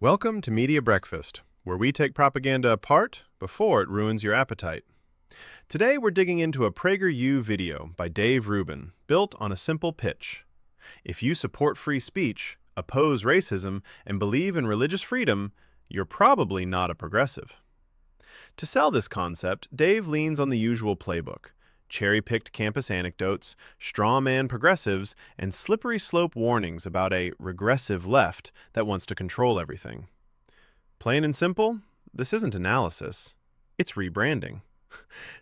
Welcome to Media Breakfast, where we take propaganda apart before it ruins your appetite. Today we're digging into a PragerU video by Dave Rubin, built on a simple pitch. If you support free speech, oppose racism, and believe in religious freedom, you're probably not a progressive. To sell this concept, Dave leans on the usual playbook: cherry-picked campus anecdotes, strawman progressives, and slippery slope warnings about a regressive left that wants to control everything. Plain and simple, this isn't analysis, it's rebranding.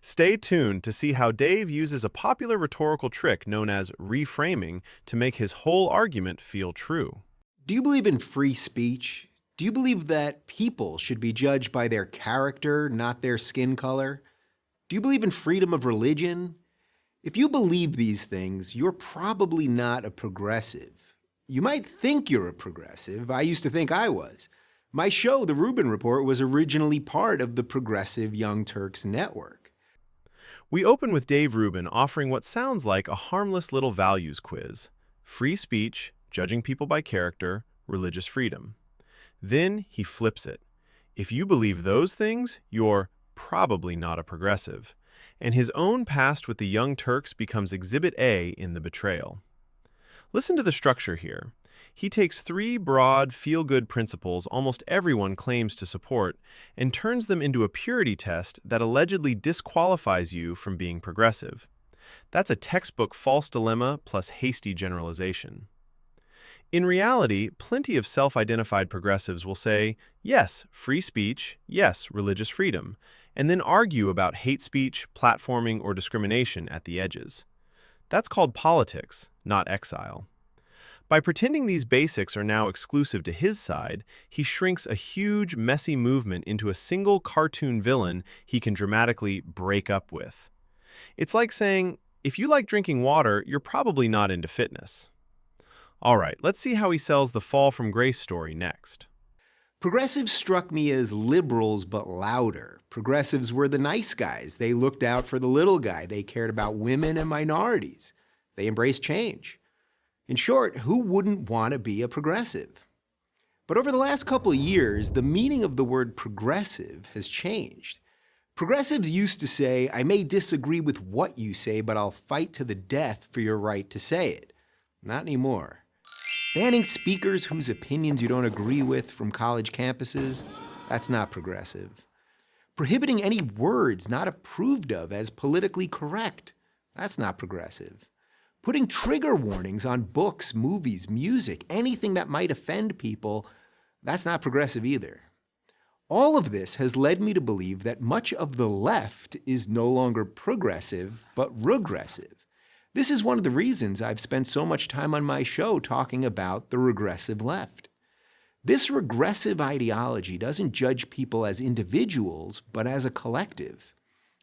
Stay tuned to see how Dave uses a popular rhetorical trick known as reframing to make his whole argument feel true. Do you believe in free speech? Do you believe that people should be judged by their character, not their skin color? Do you believe in freedom of religion? If you believe these things, you're probably not a progressive. You might think you're a progressive. I used to think I was. My show, The Rubin Report, was originally part of the Progressive Young Turks network. We open with Dave Rubin offering what sounds like a harmless little values quiz: free speech, judging people by character, religious freedom. Then he flips it. If you believe those things, you're probably not a progressive, and his own past with the Young Turks becomes Exhibit A in the betrayal. Listen to the structure here. He takes three broad, feel-good principles almost everyone claims to support and turns them into a purity test that allegedly disqualifies you from being progressive. That's a textbook false dilemma plus hasty generalization. In reality, plenty of self-identified progressives will say, yes, free speech, yes, religious freedom, and then argue about hate speech, platforming, or discrimination at the edges. That's called politics, not exile. By pretending these basics are now exclusive to his side, he shrinks a huge, messy movement into a single cartoon villain he can dramatically break up with. It's like saying, if you like drinking water, you're probably not into fitness. All right, let's see how he sells the fall from grace story next. Progressives struck me as liberals, but louder. Progressives were the nice guys. They looked out for the little guy. They cared about women and minorities. They embraced change. In short, who wouldn't want to be a progressive? But over the last couple of years, the meaning of the word progressive has changed. Progressives used to say, I may disagree with what you say, but I'll fight to the death for your right to say it. Not anymore. Banning speakers whose opinions you don't agree with from college campuses, that's not progressive. Prohibiting any words not approved of as politically correct, that's not progressive. Putting trigger warnings on books, movies, music, anything that might offend people, that's not progressive either. All of this has led me to believe that much of the left is no longer progressive, but regressive. This is one of the reasons I've spent so much time on my show talking about the regressive left. This regressive ideology doesn't judge people as individuals, but as a collective.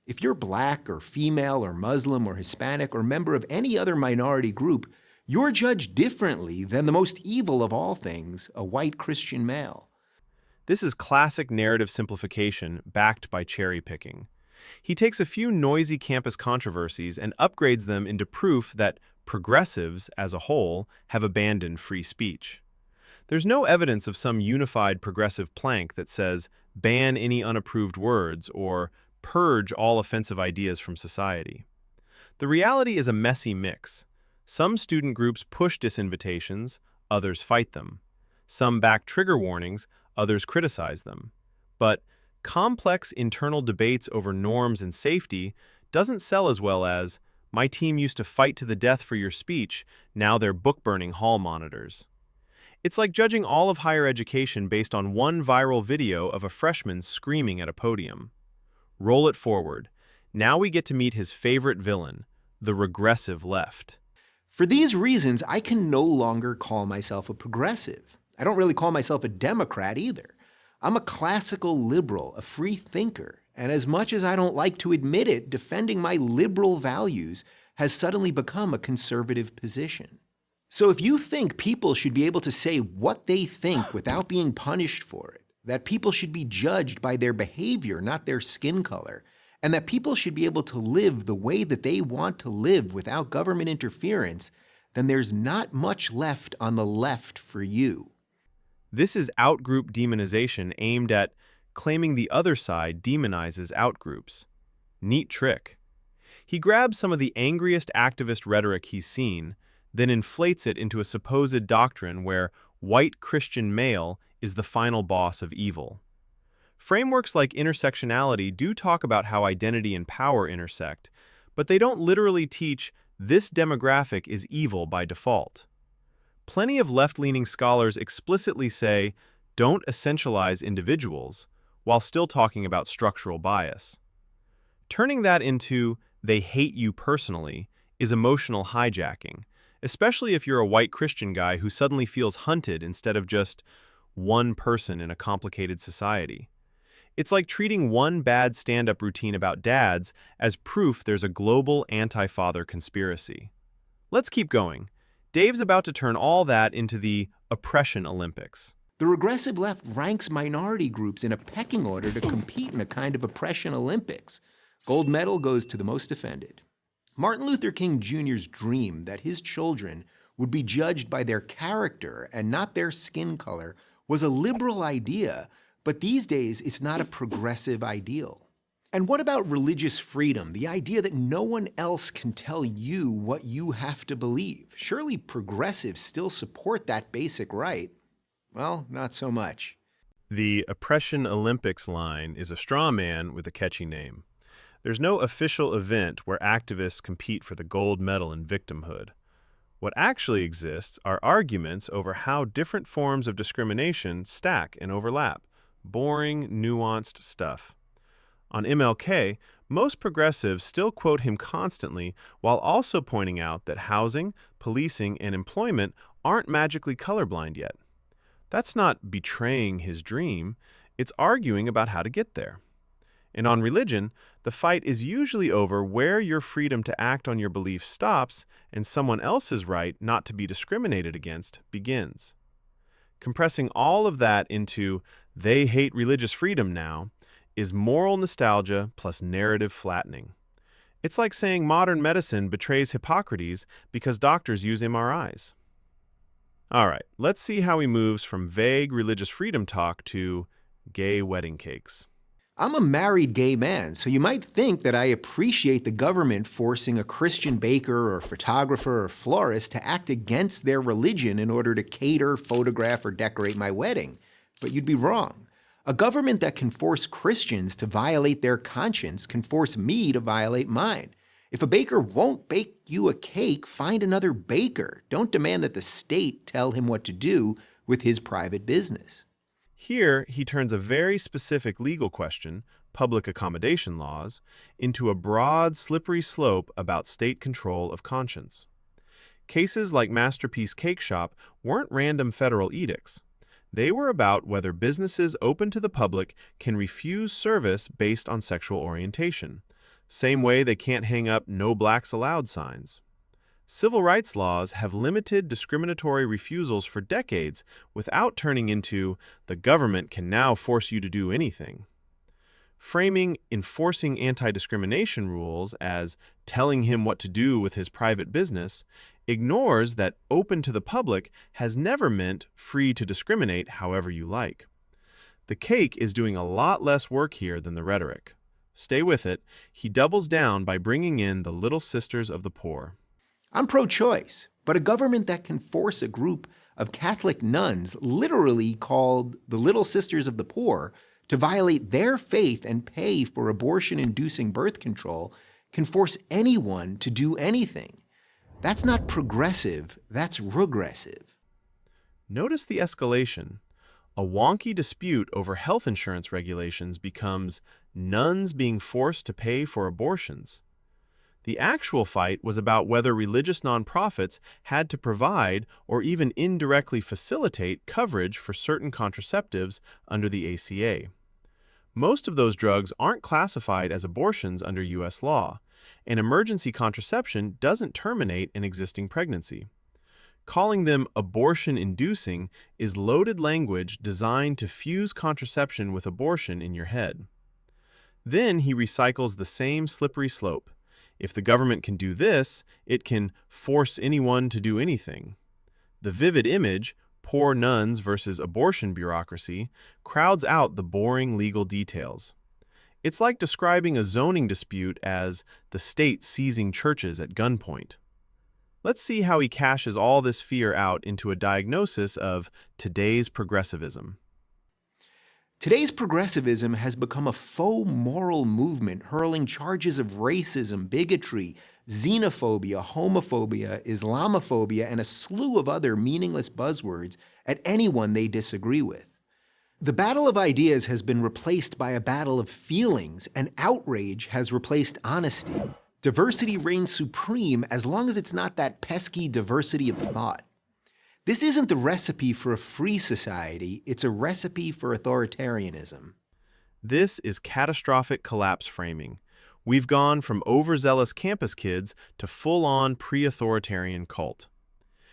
If you're black or female or Muslim or Hispanic or member of any other minority group, you're judged differently than the most evil of all things, a white Christian male. This is classic narrative simplification backed by cherry picking. He takes a few noisy campus controversies and upgrades them into proof that progressives, as a whole, have abandoned free speech. There's no evidence of some unified progressive plank that says, ban any unapproved words or purge all offensive ideas from society. The reality is a messy mix. Some student groups push disinvitations, others fight them. Some back trigger warnings, others criticize them. But complex internal debates over norms and safety doesn't sell as well as, my team used to fight to the death for your speech, now they're book-burning hall monitors. It's like judging all of higher education based on one viral video of a freshman screaming at a podium. Roll it forward. Now we get to meet his favorite villain, the regressive left. For these reasons, I can no longer call myself a progressive. I don't really call myself a Democrat either. I'm a classical liberal, a free thinker, and as much as I don't like to admit it, defending my liberal values has suddenly become a conservative position. So if you think people should be able to say what they think without being punished for it, that people should be judged by their behavior, not their skin color, and that people should be able to live the way that they want to live without government interference, then there's not much left on the left for you. This is outgroup demonization aimed at claiming the other side demonizes outgroups. Neat trick. He grabs some of the angriest activist rhetoric he's seen, then inflates it into a supposed doctrine where white Christian male is the final boss of evil. Frameworks like intersectionality do talk about how identity and power intersect, but they don't literally teach this demographic is evil by default. Plenty of left-leaning scholars explicitly say, don't essentialize individuals, while still talking about structural bias. Turning that into, they hate you personally, is emotional hijacking, especially if you're a white Christian guy who suddenly feels hunted instead of just one person in a complicated society. It's like treating one bad stand-up routine about dads as proof there's a global anti-father conspiracy. Let's keep going. Dave's about to turn all that into the oppression Olympics. The regressive left ranks minority groups in a pecking order to compete in a kind of oppression Olympics. Gold medal goes to the most offended. Martin Luther King Jr.'s dream that his children would be judged by their character and not their skin color was a liberal idea, but these days it's not a progressive ideal. And what about religious freedom, the idea that no one else can tell you what you have to believe? Surely progressives still support that basic right. Well, not so much. The Oppression Olympics line is a straw man with a catchy name. There's no official event where activists compete for the gold medal in victimhood. What actually exists are arguments over how different forms of discrimination stack and overlap. Boring, nuanced stuff. On MLK, most progressives still quote him constantly while also pointing out that housing, policing, and employment aren't magically colorblind yet. That's not betraying his dream, it's arguing about how to get there. And on religion, the fight is usually over where your freedom to act on your beliefs stops and someone else's right not to be discriminated against begins. Compressing all of that into "they hate religious freedom now" is moral nostalgia plus narrative flattening. It's like saying modern medicine betrays Hippocrates because doctors use MRIs. All right, let's see how he moves from vague religious freedom talk to gay wedding cakes. I'm a married gay man, so you might think that I appreciate the government forcing a Christian baker or photographer or florist to act against their religion in order to cater, photograph, or decorate my wedding. But you'd be wrong. A government that can force Christians to violate their conscience can force me to violate mine. If a baker won't bake you a cake, find another baker. Don't demand that the state tell him what to do with his private business. Here, he turns a very specific legal question, public accommodation laws, into a broad, slippery slope about state control of conscience. Cases like Masterpiece Cake Shop weren't random federal edicts. They were about whether businesses open to the public can refuse service based on sexual orientation. Same way they can't hang up "No Blacks Allowed" signs. Civil rights laws have limited discriminatory refusals for decades without turning into "the government can now force you to do anything." Framing enforcing anti-discrimination rules as telling him what to do with his private business ignores that open to the public has never meant free to discriminate however you like. The cake is doing a lot less work here than the rhetoric. Stay with it. He doubles down by bringing in the Little Sisters of the Poor. I'm pro-choice, but a government that can force a group of Catholic nuns, literally called the Little Sisters of the Poor, to violate their faith and pay for abortion-inducing birth control can force anyone to do anything. That's not progressive, that's regressive. Notice the escalation. A wonky dispute over health insurance regulations becomes nuns being forced to pay for abortions. The actual fight was about whether religious nonprofits had to provide or even indirectly facilitate coverage for certain contraceptives under the ACA. Most of those drugs aren't classified as abortions under U.S. law, and emergency contraception doesn't terminate an existing pregnancy. Calling them abortion-inducing is loaded language designed to fuse contraception with abortion in your head. Then he recycles the same slippery slope. If the government can do this, it can force anyone to do anything. The vivid image, poor nuns versus abortion bureaucracy crowds out the boring legal details. It's like describing a zoning dispute as the state seizing churches at gunpoint. Let's see how he cashes all this fear out into a diagnosis of today's progressivism. Today's progressivism has become a faux moral movement hurling charges of racism, bigotry, xenophobia, homophobia, Islamophobia, and a slew of other meaningless buzzwords at anyone they disagree with. The battle of ideas has been replaced by a battle of feelings, and outrage has replaced honesty. Diversity reigns supreme as long as it's not that pesky diversity of thought. This isn't the recipe for a free society, it's a recipe for authoritarianism. This is catastrophic collapse framing. We've gone from overzealous campus kids to full-on pre-authoritarian cult.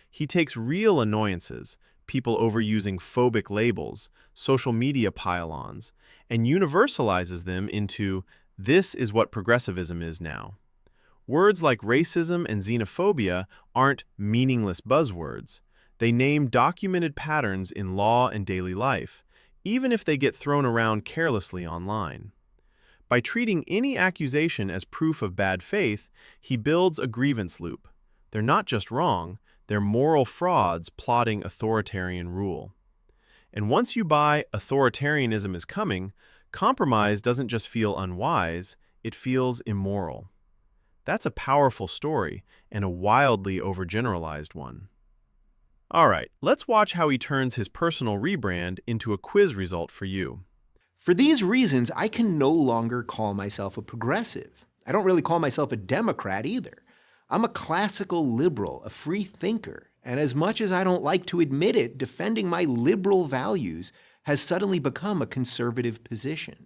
He takes real annoyances, people overusing phobic labels, social media pile-ons, and universalizes them into, this is what progressivism is now. Words like racism and xenophobia aren't meaningless buzzwords. They name documented patterns in law and daily life, even if they get thrown around carelessly online. By treating any accusation as proof of bad faith, he builds a grievance loop. They're not just wrong, they're moral frauds plotting authoritarian rule. And once you buy authoritarianism is coming, compromise doesn't just feel unwise, it feels immoral. That's a powerful story and a wildly overgeneralized one. All right, let's watch how he turns his personal rebrand into a quiz result for you. For these reasons, I can no longer call myself a progressive. I don't really call myself a Democrat either. I'm a classical liberal, a free thinker, and as much as I don't like to admit it, defending my liberal values has suddenly become a conservative position.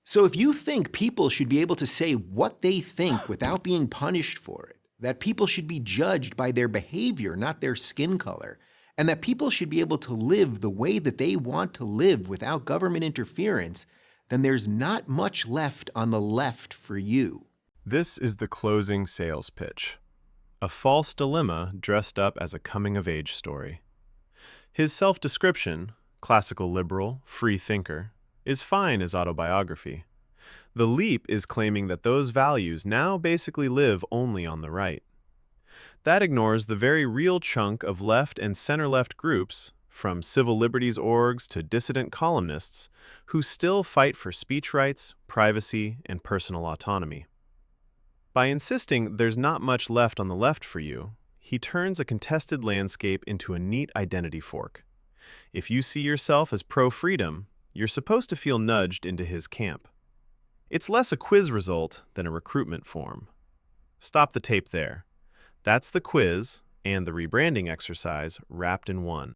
So if you think people should be able to say what they think without being punished for it, that people should be judged by their behavior, not their skin color, and that people should be able to live the way that they want to live without government interference, then there's not much left on the left for you. This is the closing sales pitch. A false dilemma dressed up as a coming-of-age story. His self-description, classical liberal, free thinker, is fine as autobiography. The leap is claiming that those values now basically live only on the right. That ignores the very real chunk of left and center-left groups, from civil liberties orgs to dissident columnists, who still fight for speech rights, privacy, and personal autonomy. By insisting there's not much left on the left for you, he turns a contested landscape into a neat identity fork. If you see yourself as pro-freedom, you're supposed to feel nudged into his camp. It's less a quiz result than a recruitment form. Stop the tape there. That's the quiz and the rebranding exercise wrapped in one.